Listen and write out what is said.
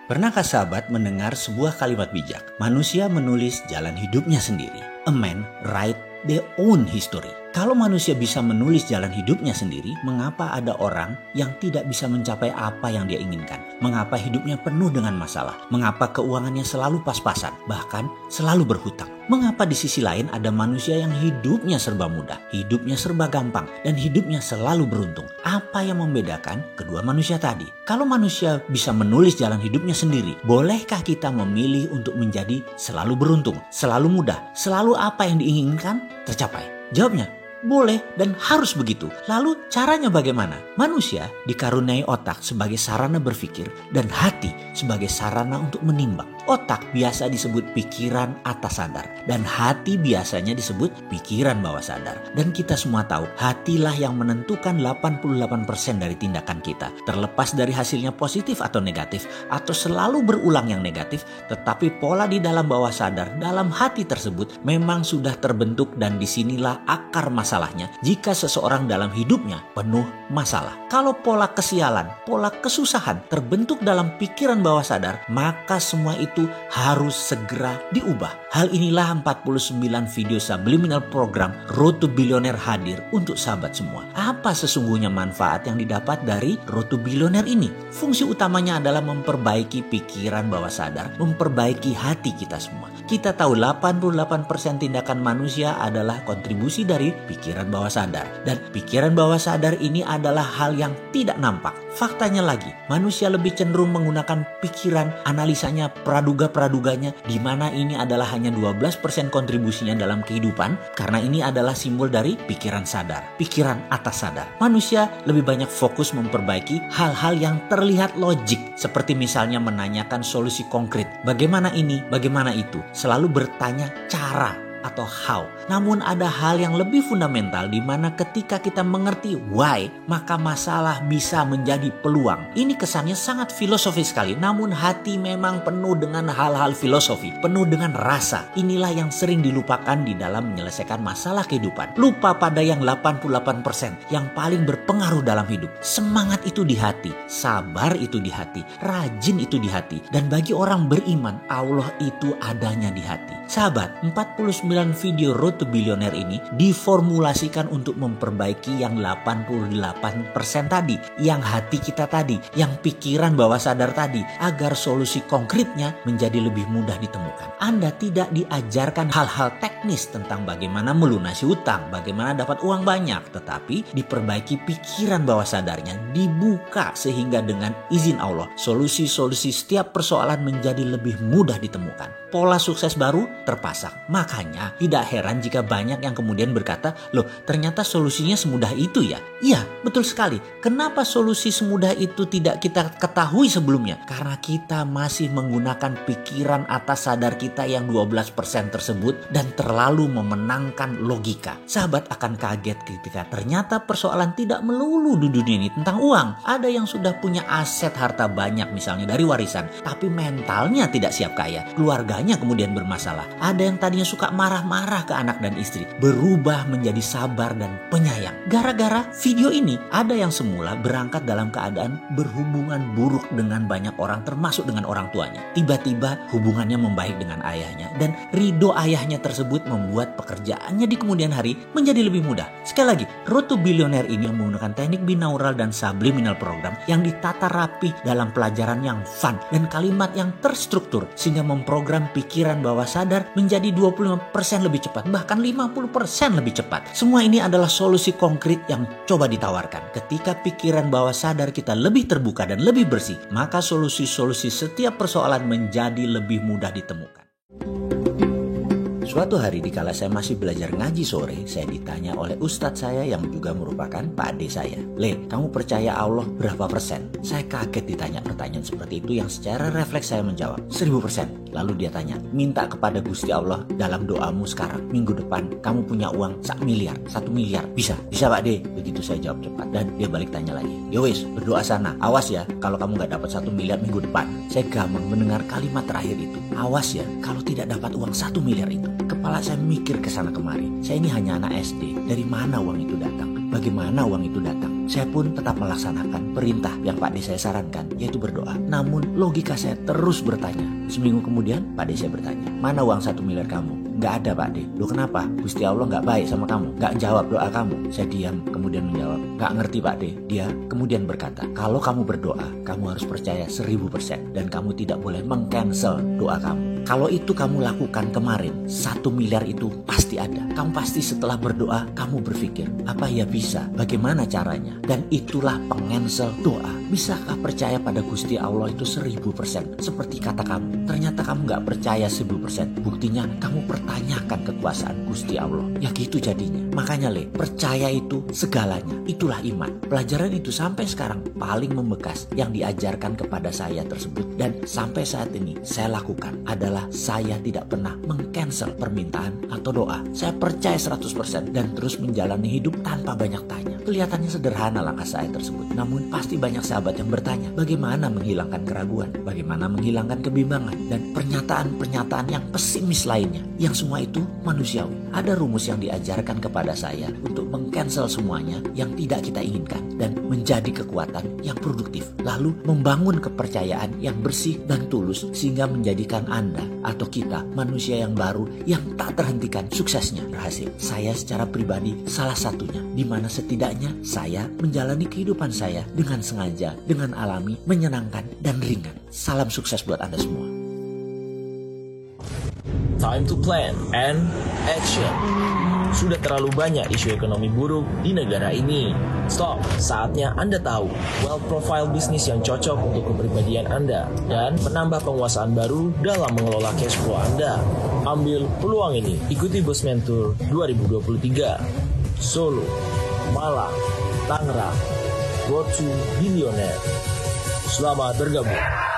Pernahkah sahabat mendengar sebuah kalimat bijak? Manusia menulis jalan hidupnya sendiri. A man write their own history. Kalau manusia bisa menulis jalan hidupnya sendiri, mengapa ada orang yang tidak bisa mencapai apa yang dia inginkan? Mengapa hidupnya penuh dengan masalah? Mengapa keuangannya selalu pas-pasan, bahkan selalu berhutang? Mengapa di sisi lain ada manusia yang hidupnya serba mudah, hidupnya serba gampang, dan hidupnya selalu beruntung? Apa yang membedakan kedua manusia tadi? Kalau manusia bisa menulis jalan hidupnya sendiri, bolehkah kita memilih untuk menjadi selalu beruntung, selalu mudah, selalu apa yang diinginkan tercapai? Jawabnya, boleh dan harus begitu. Lalu caranya bagaimana? Manusia dikaruniai otak sebagai sarana berpikir dan hati sebagai sarana untuk menimbang. Otak biasa disebut pikiran atas sadar dan hati biasanya disebut pikiran bawah sadar. Dan kita semua tahu hatilah yang menentukan 88% dari tindakan kita. Terlepas dari hasilnya positif atau negatif atau selalu berulang yang negatif, tetapi pola di dalam bawah sadar dalam hati tersebut memang sudah terbentuk dan disinilah akar masalahnya jika seseorang dalam hidupnya penuh masalah. Kalau pola kesialan, pola kesusahan terbentuk dalam pikiran bawah sadar, maka semua itu harus segera diubah. Hal inilah 49 video subliminal program Road to Billionaire hadir untuk sahabat semua. Apa sesungguhnya manfaat yang didapat dari Road to Billionaire ini? Fungsi utamanya adalah memperbaiki pikiran bawah sadar, memperbaiki hati kita semua. Kita tahu 88% tindakan manusia adalah kontribusi dari pikiran bawah sadar. Dan pikiran bawah sadar ini adalah hal yang tidak nampak. Faktanya lagi, manusia lebih cenderung menggunakan pikiran, analisanya, praduga-praduganya, di mana ini adalah hanya 12% kontribusinya dalam kehidupan, karena ini adalah simbol dari pikiran sadar, pikiran atas sadar. Manusia lebih banyak fokus memperbaiki hal-hal yang terlihat logik, seperti misalnya menanyakan solusi konkret. Bagaimana ini, bagaimana itu? Selalu bertanya cara atau how. Namun ada hal yang lebih fundamental di mana ketika kita mengerti why, maka masalah bisa menjadi peluang. Ini kesannya sangat filosofis sekali, namun hati memang penuh dengan hal-hal filosofi, penuh dengan rasa. Inilah yang sering dilupakan di dalam menyelesaikan masalah kehidupan. Lupa pada yang 88% yang paling berpengaruh dalam hidup. Semangat itu di hati, sabar itu di hati, rajin itu di hati. Dan bagi orang beriman, Allah itu adanya di hati. Sahabat, 49 video Road to Billionaire ini diformulasikan untuk memperbaiki yang 88% tadi, yang hati kita tadi, yang pikiran bawah sadar tadi, agar solusi konkretnya menjadi lebih mudah ditemukan. Anda tidak diajarkan hal-hal teknis tentang bagaimana melunasi utang, bagaimana dapat uang banyak, tetapi diperbaiki pikiran bawah sadarnya, dibuka sehingga dengan izin Allah, solusi-solusi setiap persoalan menjadi lebih mudah ditemukan. Pola sukses baru terpasang. Makanya tidak heran jika banyak yang kemudian berkata, loh ternyata solusinya semudah itu ya? Iya, betul sekali. Kenapa solusi semudah itu tidak kita ketahui sebelumnya? Karena kita masih menggunakan pikiran atas sadar kita yang 12% tersebut dan terlalu memenangkan logika. Sahabat akan kaget ketika ternyata persoalan tidak melulu di dunia ini tentang uang. Ada yang sudah punya aset harta banyak misalnya dari warisan, tapi mentalnya tidak siap kaya. Keluarganya kemudian bermasalah. Ada yang tadinya suka marah-marah ke anak dan istri, berubah menjadi sabar dan penyayang. Gara-gara video ini, ada yang semula berangkat dalam keadaan berhubungan buruk dengan banyak orang, termasuk dengan orang tuanya. Tiba-tiba hubungannya membaik dengan ayahnya, dan ridho ayahnya tersebut membuat pekerjaannya di kemudian hari menjadi lebih mudah. Sekali lagi, Road to Billionaire ini menggunakan teknik binaural dan subliminal program yang ditata rapi dalam pelajaran yang fun dan kalimat yang terstruktur, sehingga memprogram pikiran bawah sadar menjadi 25% lebih cepat, bahkan 50% lebih cepat. Semua ini adalah solusi konkret yang coba ditawarkan. Ketika pikiran bawah sadar kita lebih terbuka dan lebih bersih, maka solusi-solusi setiap persoalan menjadi lebih mudah ditemukan. Suatu hari dikala saya masih belajar ngaji sore, saya ditanya oleh ustadz saya yang juga merupakan Pak Ade saya. Le, kamu percaya Allah berapa persen? Saya kaget ditanya pertanyaan seperti itu yang secara refleks saya menjawab 1000%. Lalu dia tanya, minta kepada Gusti Allah dalam doamu sekarang, minggu depan kamu punya uang 1 miliar, 1 miliar. Bisa? Bisa Pak Ade. Begitu saya jawab cepat dan dia balik tanya lagi. Yowes, berdoa sana. Awas ya kalau kamu gak dapat 1 miliar minggu depan. Saya gamang mendengar kalimat terakhir itu. Awas ya kalau tidak dapat uang 1 miliar itu. Kepala saya mikir ke sana kemari. Saya ini hanya anak SD. Dari mana uang itu datang? Bagaimana uang itu datang? Saya pun tetap melaksanakan perintah yang Pak D saya sarankan, yaitu berdoa. Namun logika saya terus bertanya. Seminggu kemudian Pak D saya bertanya, mana uang 1 miliar kamu? Nggak ada Pak D. Loh kenapa? Gusti Allah nggak baik sama kamu? Nggak jawab doa kamu? Saya diam, kemudian menjawab, nggak ngerti Pak D. Dia kemudian berkata, kalau kamu berdoa, kamu harus percaya 1000% dan kamu tidak boleh meng-cancel doa kamu. Kalau itu kamu lakukan kemarin, 1 miliar itu pasti ada. Kamu pasti setelah berdoa, kamu berpikir, apa ya bisa? Bagaimana caranya? Dan itulah peng-cancel doa. Bisakah percaya pada Gusti Allah itu 1000%? Seperti kata kamu, ternyata kamu nggak percaya 1000%. Buktinya kamu pertanyakan kekuasaan Gusti Allah. Ya gitu jadinya. Makanya percaya itu segalanya. Itulah iman. Pelajaran itu sampai sekarang paling membekas yang diajarkan kepada saya tersebut. Dan sampai saat ini saya lakukan adalah saya tidak pernah meng-cancel permintaan atau doa. Saya percaya 100% dan terus menjalani hidup tanpa banyak tanya. Kelihatannya sederhana langkah saya tersebut. Namun pasti banyak sahabat yang bertanya, bagaimana menghilangkan keraguan? Bagaimana menghilangkan kebimbangan? Dan pernyataan-pernyataan yang pesimis lainnya. Yang semua itu manusiawi. Ada rumus yang diajarkan kepada saya untuk meng-cancel semuanya yang tidak kita inginkan dan menjadi kekuatan yang produktif. Lalu membangun kepercayaan yang bersih dan tulus sehingga menjadikan Anda atau kita manusia yang baru yang tak terhentikan suksesnya berhasil. Saya secara pribadi salah satunya, di mana setidaknya saya menjalani kehidupan saya dengan sengaja, dengan alami, menyenangkan dan ringan. Salam sukses buat Anda semua. Time to plan and action. Sudah terlalu banyak isu ekonomi buruk di negara ini. Stop, saatnya Anda tahu wealth profile bisnis yang cocok untuk kepribadian Anda dan menambah penguasaan baru dalam mengelola cash flow Anda. Ambil peluang ini, ikuti Bosman Tour 2023. Solo, Malang, Tangerang, Road to Billionaire. Selamat bergabung.